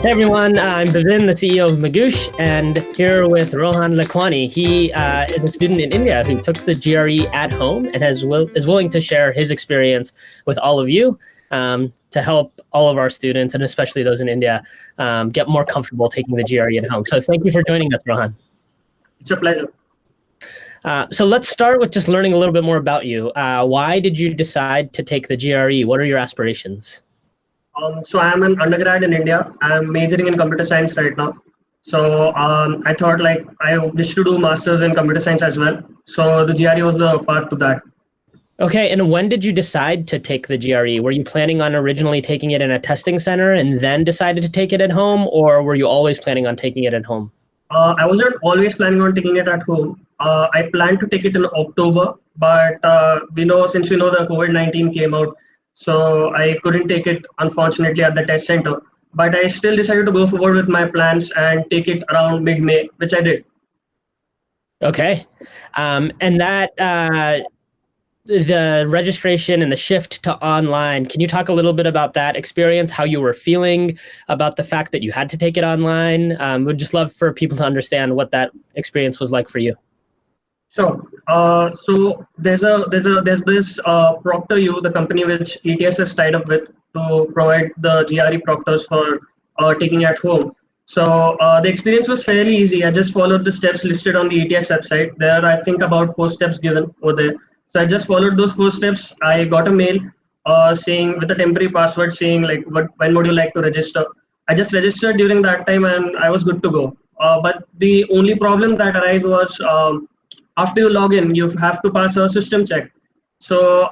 Hey everyone, I'm Bhavin, the CEO of Magoosh, and here with Rohan Lekhwani. He is a student in India who took the GRE at home and is willing to share his experience with all of you to help all of our students, and especially those in India, get more comfortable taking the GRE at home. So thank you for joining us, Rohan. It's a pleasure. So let's start with just learning a little bit more about you. Why did you decide to take the GRE? What are your aspirations? So I'm an undergrad in India. I'm majoring in computer science right now. So I thought like I wish to do masters in computer science as well. So the GRE was the path to that. Okay, and when did you decide to take the GRE? Were you planning on originally taking it in a testing center and then decided to take it at home, or were you always planning on taking it at home? I wasn't always planning on taking it at home. I planned to take it in October, but since we know the COVID-19 came out, so I couldn't take it unfortunately at the test center. But I still decided to go forward with my plans and take it around mid-May, which I did. Okay, and that the registration and the shift to online, can you talk a little bit about that experience, how you were feeling about the fact that you had to take it online? We'd just love for people to understand what that experience was like for you. Sure. So there's this Proctor U, the company which ETS has tied up with to provide the GRE proctors for taking at home. So the experience was fairly easy. I just followed the steps listed on the ETS website. There are, I think, about 4 steps given over there. So I just followed those 4 steps. I got a mail saying with a temporary password saying like, when would you like to register? I just registered during that time and I was good to go. But the only problem that arose was after you log in, you have to pass a system check. So,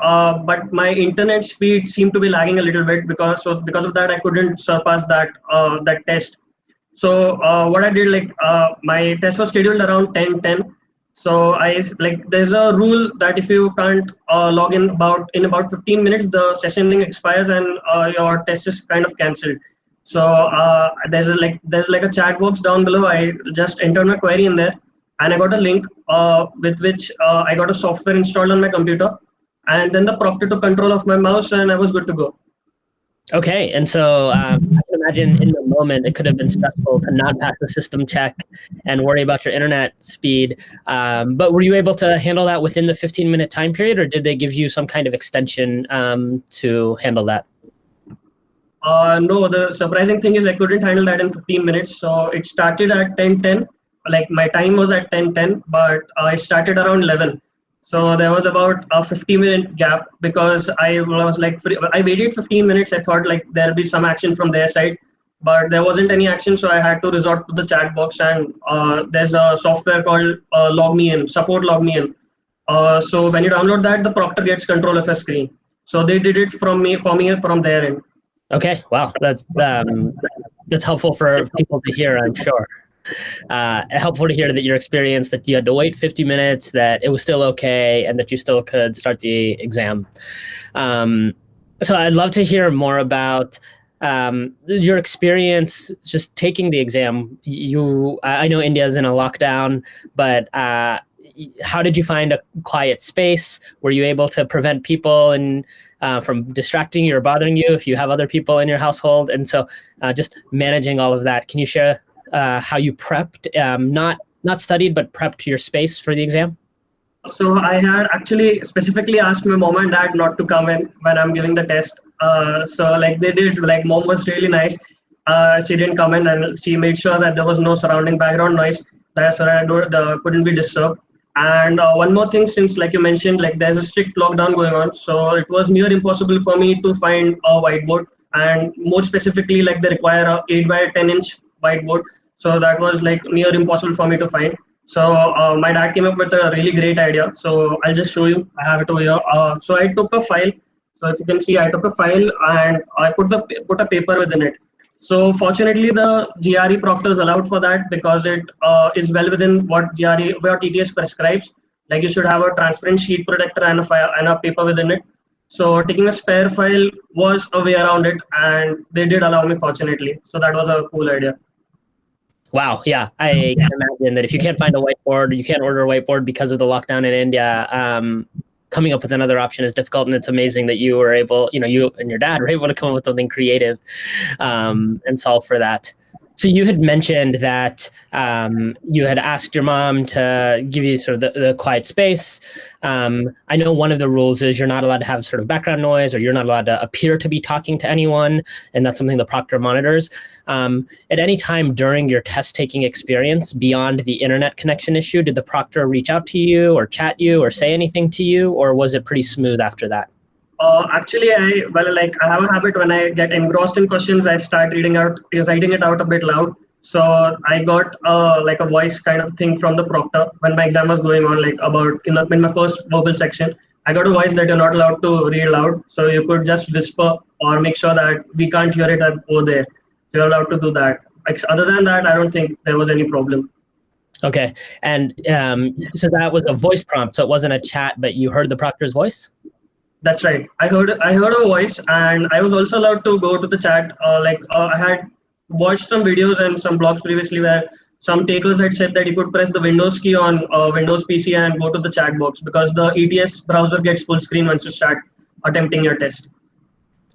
but my internet speed seemed to be lagging a little bit because of that, I couldn't surpass that test. So what I did, like my test was scheduled around 10:10. So there's a rule that if you can't log in about 15 minutes, the session link expires and your test is kind of cancelled. So there's a chat box down below. I just entered my query in there, and I got a link with which I got a software installed on my computer, and then the proctor took control of my mouse, and I was good to go. Okay, and so I can imagine in the moment it could have been stressful to not pass the system check and worry about your internet speed. But were you able to handle that within the 15-minute time period, or did they give you some kind of extension to handle that? No, the surprising thing is I couldn't handle that in 15 minutes. So it started at 10:10. Like my time was at 10:10, but I started around 11. So there was about a 50-minute gap because I was like, I waited 15 minutes. I thought like there'll be some action from their side, but there wasn't any action. So I had to resort to the chat box, and there's a software called Support Log Me In. So when you download that, the proctor gets control of your screen. So they did it for me from their end. Okay, wow, that's helpful for people to hear, I'm sure. Helpful to hear that your experience, that you had to wait 50 minutes, that it was still okay, and that you still could start the exam. So I'd love to hear more about your experience just taking the exam. I know India is in a lockdown, but how did you find a quiet space? Were you able to prevent people from distracting you or bothering you if you have other people in your household? And so just managing all of that. Can you share how you prepped, not studied, but prepped your space for the exam? So I had actually specifically asked my mom and dad not to come in when I'm giving the test. So like they did, like mom was really nice. She didn't come in and she made sure that there was no surrounding background noise. That's why I couldn't be disturbed. And one more thing, since like you mentioned, like there's a strict lockdown going on, so it was near impossible for me to find a whiteboard, and more specifically, like they require a 8 by 10 inch whiteboard. So that was like near impossible for me to find. So my dad came up with a really great idea. So I'll just show you. I have it over here. So I took a file. So if you can see, I took a file and I put a paper within it. So fortunately, the GRE proctor is allowed for that because it is well within what TTS prescribes. Like you should have a transparent sheet protector and a paper within it. So taking a spare file was a way around it, and they did allow me, fortunately. So that was a cool idea. Wow, yeah, I can imagine that if you can't find a whiteboard, you can't order a whiteboard because of the lockdown in India, coming up with another option is difficult. And it's amazing that you were able, you and your dad were able to come up with something creative and solve for that. So you had mentioned that you had asked your mom to give you sort of the quiet space. I know one of the rules is you're not allowed to have sort of background noise, or you're not allowed to appear to be talking to anyone, and that's something the proctor monitors. At any time during your test taking experience, beyond the internet connection issue, did the proctor reach out to you or chat you or say anything to you, or was it pretty smooth after that? Actually, I have a habit when I get engrossed in questions, I start writing it out a bit loud. So I got like a voice kind of thing from the proctor when my exam was going on, like about in my first verbal section. I got a voice that you're not allowed to read loud, so you could just whisper or make sure that we can't hear it over there. So you're allowed to do that. Like, other than that, I don't think there was any problem. Okay, and so that was a voice prompt, so it wasn't a chat, but you heard the proctor's voice? That's right. I heard a voice, and I was also allowed to go to the chat. I had watched some videos and some blogs previously where some takers had said that you could press the Windows key on Windows PC and go to the chat box, because the ETS browser gets full screen once you start attempting your test.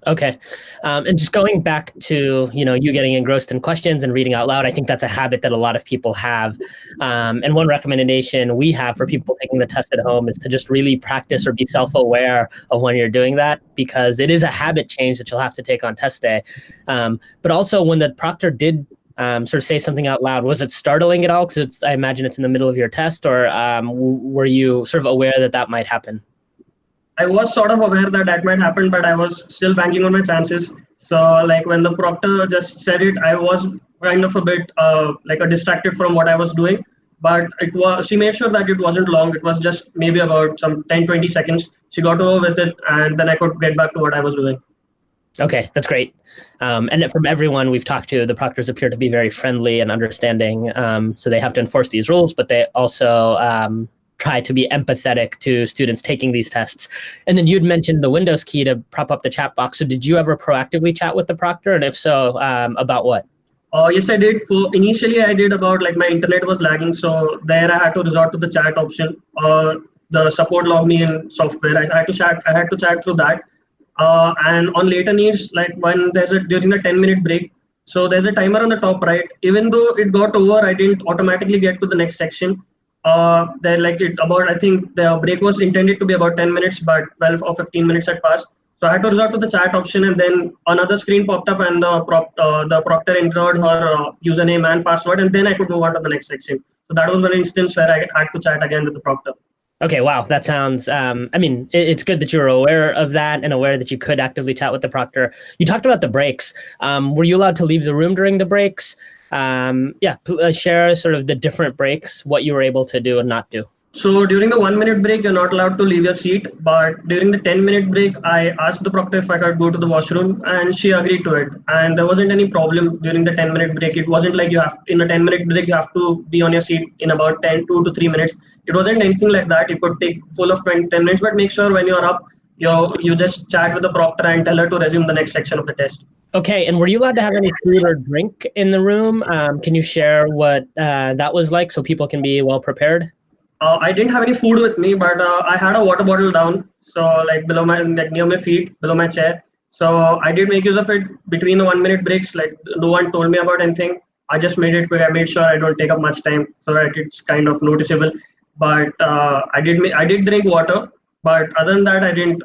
Okay. And just going back to, you getting engrossed in questions and reading out loud, I think that's a habit that a lot of people have. And one recommendation we have for people taking the test at home is to just really practice or be self-aware of when you're doing that, because it is a habit change that you'll have to take on test day. But also, when the proctor did sort of say something out loud, was it startling at all? Because I imagine it's in the middle of your test, or were you sort of aware that that might happen? I was sort of aware that that might happen, but I was still banking on my chances. So, like, when the proctor just said it, I was kind of a bit distracted from what I was doing. But she made sure that it wasn't long. It was just maybe about some 10-20 seconds. She got over with it, and then I could get back to what I was doing. Okay, that's great. And from everyone we've talked to, the proctors appear to be very friendly and understanding. So they have to enforce these rules, but they also try to be empathetic to students taking these tests. And then you'd mentioned the Windows key to prop up the chat box. So did you ever proactively chat with the proctor? And if so, about what? Yes, I did. Initially, I did about, like, my internet was lagging. So there I had to resort to the chat option. The support logged me in software. I had to chat through that. And on later needs, like when during the 10-minute break, so there's a timer on the top right. Even though it got over, I didn't automatically get to the next section. I think the break was intended to be about 10 minutes, but 12 or 15 minutes had passed. So I had to resort to the chat option, and then another screen popped up, and the proctor entered her username and password, and then I could move on to the next section. So that was one instance where I had to chat again with the proctor. Okay, wow, that sounds, it's good that you were aware of that and aware that you could actively chat with the proctor. You talked about the breaks. Were you allowed to leave the room during the breaks? Share sort of the different breaks, what you were able to do and not do. So during the 1-minute break, you're not allowed to leave your seat. But during the 10-minute break, I asked the proctor if I could go to the washroom, and she agreed to it. And there wasn't any problem during the 10-minute break. It wasn't like in a 10-minute break, you have to be on your seat in about 2 to 3 minutes. It wasn't anything like that. It could take full of 10 minutes, but make sure when you're up, you just chat with the proctor and tell her to resume the next section of the test. Okay, and were you allowed to have any food or drink in the room? Can you share what that was like so people can be well prepared? I didn't have any food with me, but I had a water bottle down, so like near my feet, below my chair. So I did make use of it between the 1-minute breaks. Like, no one told me about anything. I just made it quick. I made sure I don't take up much time so that it's kind of noticeable. But I did drink water, but other than that, I didn't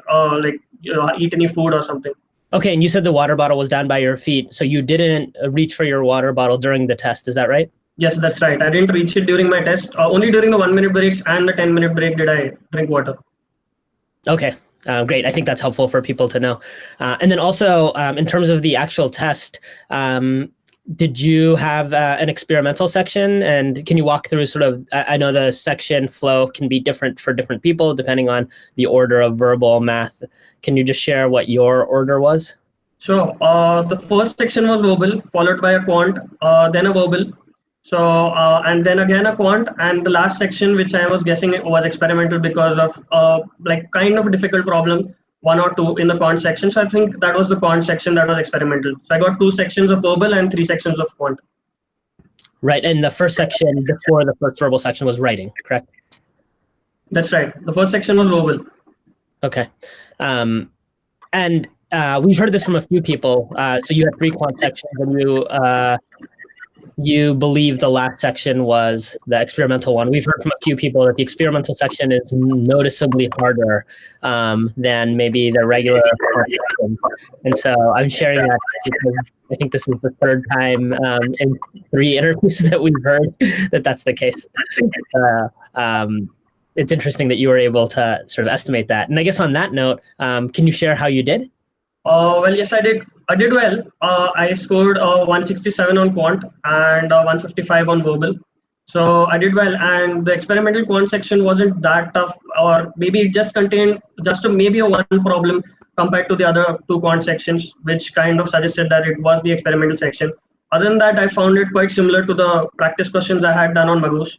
eat any food or something. Okay, and you said the water bottle was down by your feet, so you didn't reach for your water bottle during the test, is that right? Yes, that's right. I didn't reach it during my test. Only during the 1-minute breaks and the 10-minute break did I drink water. Okay, great. I think that's helpful for people to know. And then also, in terms of the actual test, did you have an experimental section? And can you walk through sort of, I know the section flow can be different for different people depending on the order of verbal, math. Can you just share what your order was? Sure. The first section was verbal, followed by a quant, then a verbal. So, and then again a quant, and the last section, which I was guessing was experimental because of kind of a difficult problem, 1 or 2 in the quant section. So I think that was the quant section that was experimental. So I got 2 sections of verbal and 3 sections of quant. Right, and the first section before the first verbal section was writing, correct? That's right. The first section was verbal. Okay. And we've heard this from a few people. So you had 3 quant sections, and you believe the last section was the experimental one. We've heard from a few people that the experimental section is noticeably harder than maybe the regular section. And so I'm sharing that because I think this is the third time in 3 interviews that we've heard that that's the case. It's interesting that you were able to sort of estimate that. And I guess on that note, can you share how you did? Well, yes, I did. I did well. I scored 167 on quant and 155 on verbal. So I did well. And the experimental quant section wasn't that tough, or maybe it just contained maybe a one problem compared to the other 2 quant sections, which kind of suggested that it was the experimental section. Other than that, I found it quite similar to the practice questions I had done on Magoosh.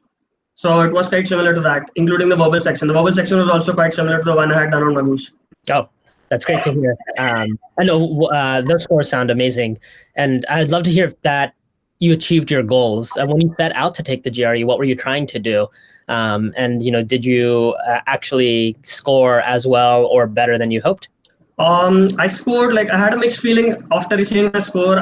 So it was quite similar to that, including the verbal section. The verbal section was also quite similar to the one I had done on Magoosh. Oh, that's great to hear. I know those scores sound amazing, and I'd love to hear that you achieved your goals. And when you set out to take the GRE, what were you trying to do? And did you actually score as well or better than you hoped? I scored, I had a mixed feeling after receiving the score.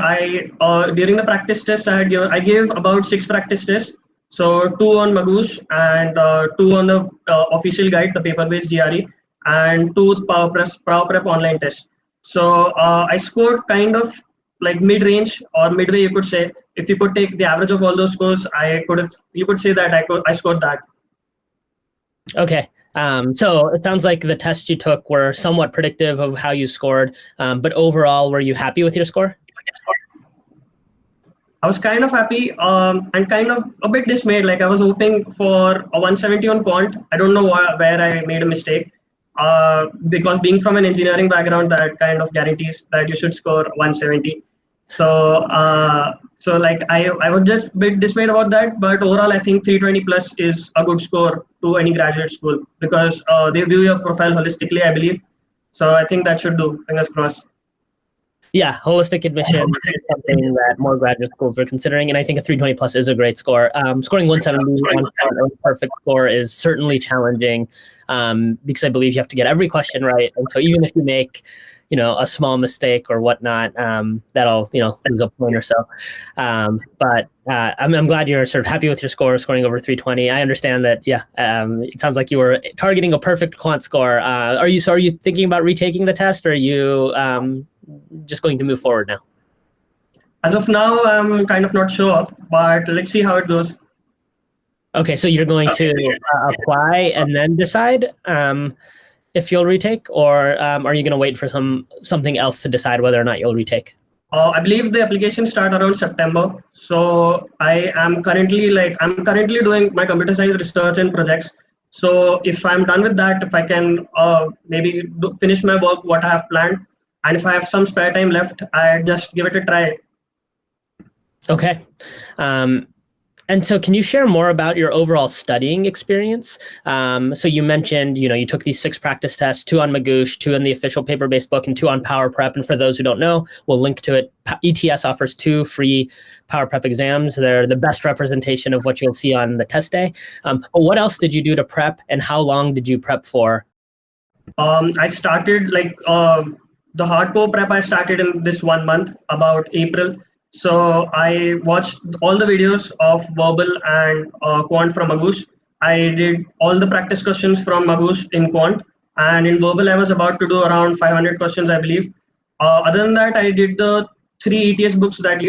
During the practice test, I gave about 6 practice tests. So 2 on Magoosh and 2 on the official guide, the paper-based GRE, and 2 Power Prep online tests. So I scored kind of like mid-range or midway, you could say. If you could take the average of all those scores, you could say that I scored that. Okay. So it sounds like the tests you took were somewhat predictive of how you scored, but overall, were you happy with your score? I was kind of happy and kind of a bit dismayed. I was hoping for a 170 on quant. I don't know where I made a mistake because being from an engineering background, that kind of guarantees that you should score 170. So I was just a bit dismayed about that. But overall, I think 320 plus is a good score to any graduate school because they view your profile holistically, I believe. So I think that should do. Fingers crossed. Yeah, holistic admission is something that more graduate schools are considering, and I think a 320 plus is a great score. Scoring 170 on a perfect score is certainly challenging because I believe you have to get every question right, and so even if you make a small mistake or whatnot, that'll lose a point or so. But I'm glad you're sort of happy with your score, scoring over 320. I understand that. Yeah, it sounds like you were targeting a perfect quant score. Are you thinking about retaking the test, or are you just going to move forward now? As of now, I'm kind of not sure, but let's see how it goes. Okay, so you're going to apply and then decide if you'll retake, or are you going to wait for something else to decide whether or not you'll retake? I believe the application start around September. So I'm currently doing my computer science research and projects. So if I'm done with that, if I can maybe finish my work, what I have planned, and if I have some spare time left, I just give it a try. Okay. And so can you share more about your overall studying experience? So you mentioned, you took these 6 practice tests, 2 on Magoosh, 2 in the official paper-based book, and 2 on Power Prep. And for those who don't know, we'll link to it. ETS offers 2 free Power Prep exams. They're the best representation of what you'll see on the test day. But what else did you do to prep, and how long did you prep for? I started the hardcore prep I started in this 1 month, about April. So I watched all the videos of verbal and quant from Magoosh. I did all the practice questions from Magoosh in quant, and in verbal I was about to do around 500 questions, I believe. Other than that, I did the 3 ETS books that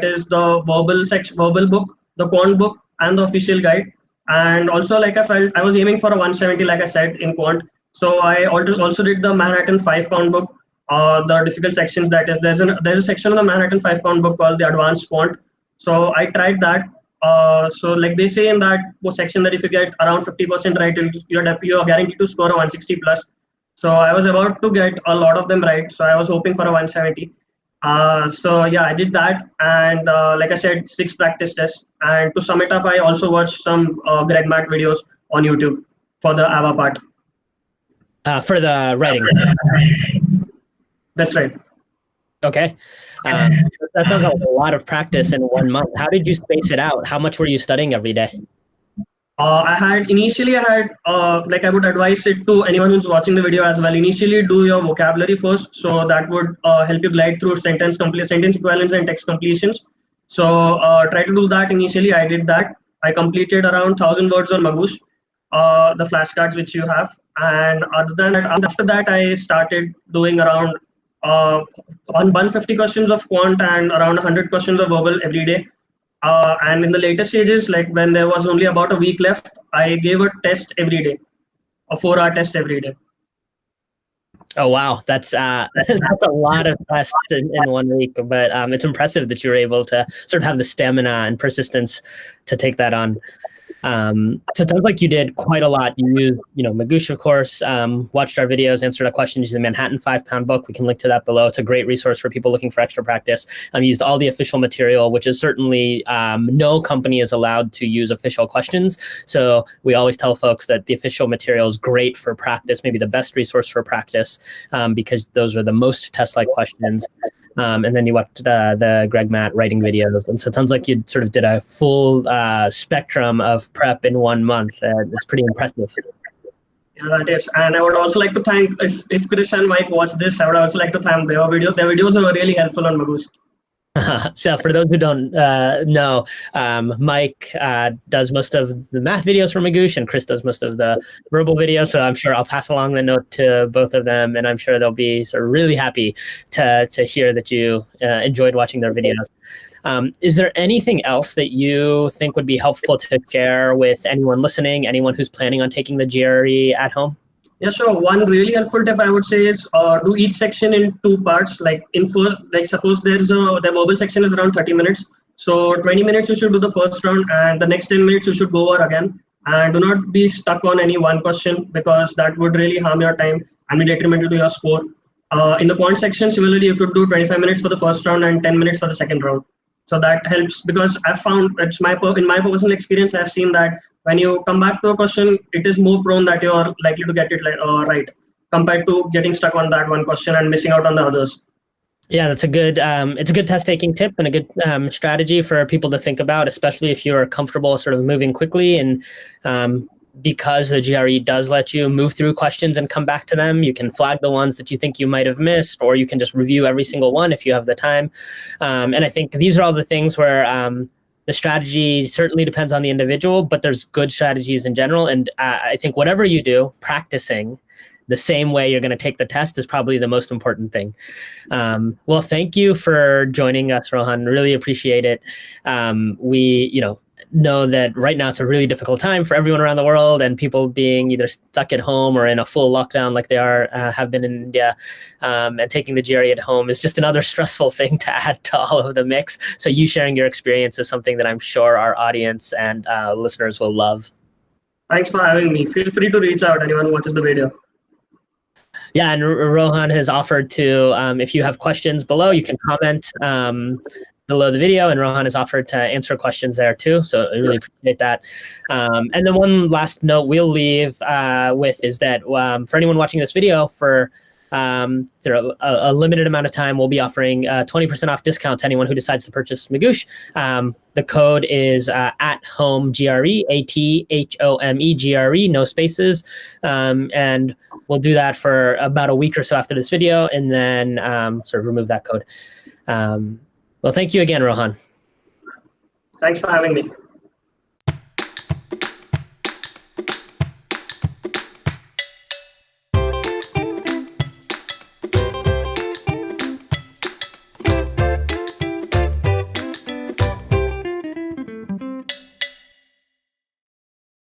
is the verbal book, the quant book, and the official guide. And also, I was aiming for a 170, like I said, in quant. So I also did the Manhattan 5-pound book. The difficult sections, that is, there's a section of the Manhattan 5-pound book called the advanced quant. So I tried that. So they say in that section that if you get around 50% right, you're guaranteed to score a 160 plus. So I was about to get a lot of them right. So I was hoping for a 170. So yeah, I did that. And like I said, 6 practice tests. And to sum it up, I also watched some Greg Matt videos on YouTube for the AVA part. For the writing. That's right. Okay. That sounds like a lot of practice in 1 month. How did you space it out? How much were you studying every day? I would advise it to anyone who's watching the video as well. Initially, do your vocabulary first. So that would help you glide through sentence equivalence and text completions. So try to do that. Initially, I did that. I completed around 1,000 words on Magoosh, the flashcards which you have. And other than that, after that, I started doing around on 150 questions of quant and around 100 questions of verbal every day. And in the later stages, like when there was only about a week left, I gave a test every day, a 4-hour test every day. Oh wow, that's that's a lot of tests in 1 week. But it's impressive that you were able to sort of have the stamina and persistence to take that on. So it sounds like you did quite a lot. You used, Magoosh, of course, watched our videos, answered a question using the Manhattan 5-pound book. We can link to that below. It's a great resource for people looking for extra practice. Used all the official material, which is certainly no company is allowed to use official questions. So we always tell folks that the official material is great for practice, maybe the best resource for practice, because those are the most test-like questions. And then you watched the Greg Matt writing videos. And so it sounds like you sort of did a full spectrum of prep in 1 month. It's pretty impressive. Yeah, that is. And I would also like to thank, if Chris and Mike watch this, I would also like to thank their videos. Their videos are really helpful on Magoosh. So for those who don't know, Mike does most of the math videos for Magoosh, and Chris does most of the verbal videos. So I'm sure I'll pass along the note to both of them, and I'm sure they'll be sort of really happy to hear that you enjoyed watching their videos. Is there anything else that you think would be helpful to share with anyone listening, anyone who's planning on taking the GRE at home? Yeah, sure. One really helpful tip I would say is do each section in 2 parts. Like suppose the verbal section is around 30 minutes. So 20 minutes you should do the first round, and the next 10 minutes you should go over again. And do not be stuck on any one question, because that would really harm your time and be detrimental to your score. In the quant section, similarly, you could do 25 minutes for the first round and 10 minutes for the second round. So that helps, because I've found in my personal experience, I've seen that when you come back to a question, it is more prone that you're likely to get it right, compared to getting stuck on that one question and missing out on the others. Yeah, that's a good. It's a good test taking tip and a good strategy for people to think about, especially if you're comfortable sort of moving quickly. And because the GRE does let you move through questions and come back to them, you can flag the ones that you think you might have missed, or you can just review every single one if you have the time. And I think these are all the things where the strategy certainly depends on the individual, but there's good strategies in general. And I think whatever you do, practicing the same way you're going to take the test is probably the most important thing. Well, thank you for joining us, Rohan. Really appreciate it. We, know that right now it's a really difficult time for everyone around the world, and people being either stuck at home or in a full lockdown like they have been in India, and taking the GRE at home is just another stressful thing to add to all of the mix. So you sharing your experience is something that I'm sure our audience and listeners will love. Thanks for having me. Feel free to reach out, anyone who watches the video. Yeah, and Rohan has offered to, if you have questions below, you can comment below the video, and Rohan has offered to answer questions there too. So I really appreciate that. And then one last note we'll leave with is that for anyone watching this video, for a limited amount of time, we'll be offering 20% off discount to anyone who decides to purchase Magoosh. The code is at home GRE, ATHOME GRE, no spaces. And we'll do that for about a week or so after this video, and then sort of remove that code. Well, thank you again, Rohan. Thanks for having me.